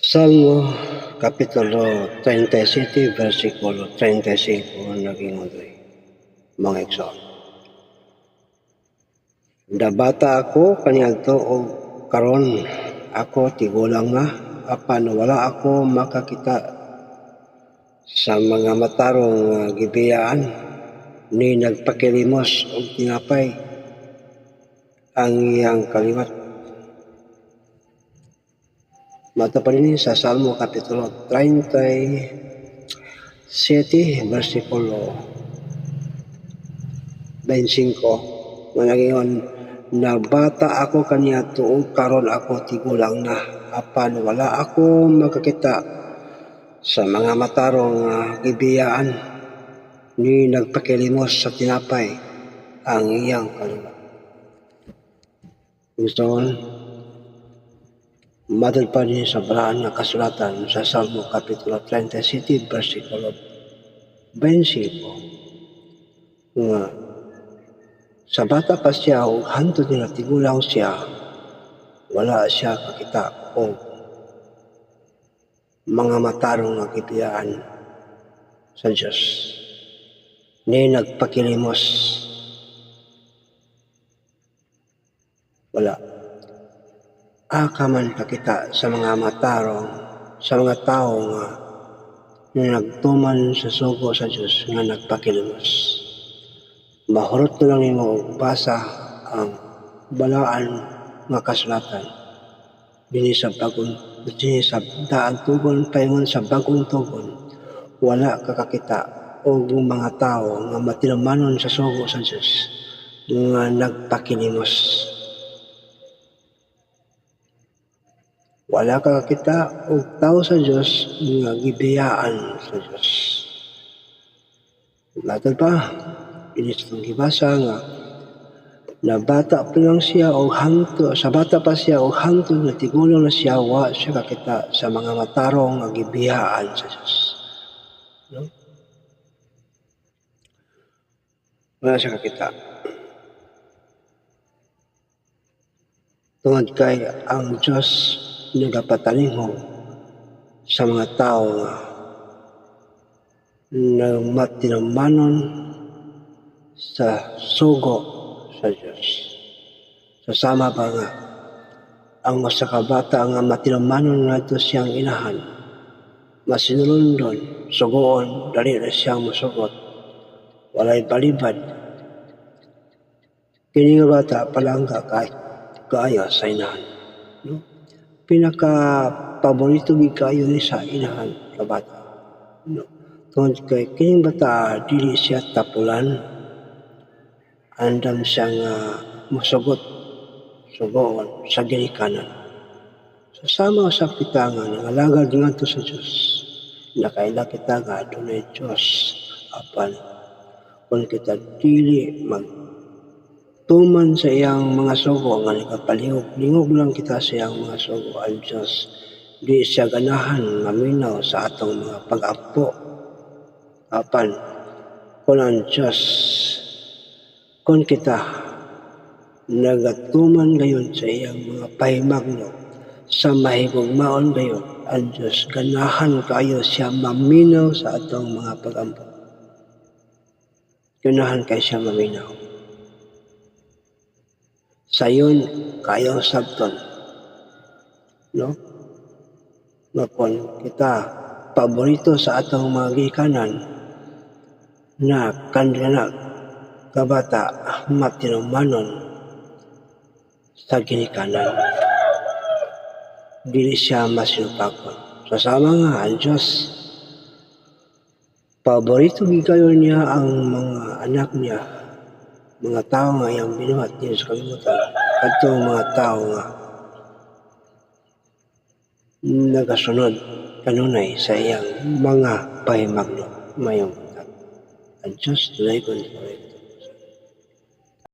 Salmo Kapitulo 37, versikulo 35 naging uloy. Mga igsoon. Dabata ako kaniadto og karon ako tigulang nga apan wala ako makakita sa mga matarong gibiyaan ni nagpakilimos og tinapay ang iyang kaliwat. Mata pa rin sa Salmo Kapitulo 37, versikulo 25. Manangingon, nabata ako kaniya tuog karon ako tigulang na, apan wala ako makakita sa mga matarong gibiyaan ni nagpakilimos sa tinapay ang iyang kaliwat. Gustoon, matod pa din sa balaan na kasulatan sa Salmo Kapitulo 37, versikulo 25. Nga, sa bata pa siya o hantod na tigulang siya, wala siya kakita o mga matarong nagibiyaan sa Diyos ni nagpakilimos. Wala. Aka man kakita sa mga matarong, sa mga tao nga nagtuman sa sugo sa Diyos nga nagpakilimos. Mahurot na lang nimo basa ang balaan nga kasulatan dinhi sa daan tugon paingon sa bagong tugon. Wala kakakita og mga tao nga matinumanon sa sugo sa Diyos nga nagpakilimos. Wala kakakita og tao sa Diyos nga gibiyaan sa Diyos. Matod pa, inis itong gibasa nga nabata pa lang siya o hanto, sa bata pa siya o hanto na tigulang na siya, wa siya kakita sa mga matarong nga gibiyaan sa Diyos. No? Wala siya kakita. Tungod kay ang Diyos nagapatalingog sa mga tao nga na matinumanon sa sugo sa Diyos. Sasama pa nga ang usa ka bata nga matinumanon ngadto siyang inahan, masinulundon, sugoon, dali na siyang masugot, walay balibad. Kini nga bata palangga kaayo sa inahan. No? Pinaka-paborito kayo ni sa inahan sa bata. No? Tungod kay kining bata dili siya tapulan, andam siyang masugot, sugoon sa ginikanan. Sasama sa kita nga nangalagad ngadto sa Diyos, nakaila kita nga adunay Diyos, apan kung kita dili magtuman sa iyang mga sugo nga nagapalingog lang kita sa iyang mga sugo, ang Diyos di siya ganahan maminaw sa atong mga pag-apo. Apan kung ang Diyos, kung kita nagatuman gayon sa iyang mga pahimangno, sa mahigugmaon gayon, ang Diyos ganahan kayo siya maminaw sa atong mga pag-apo. Ganahan kayo siya maminaw. Sayon kayo sabton. No? Kung kita paborito sa atong mga gikanan na kandidanak kabata matinumanon sa ginikanan, dili siya masinupakon. Sasama nga ang Diyos, paborito gigayon niya ang mga anak niya, mga tao nga iyang binuhat niya sa kalimutan, kadtong mga tao nga nagasunod kanunay sa iyang mga pahimangno mayong ang Diyos tunay ko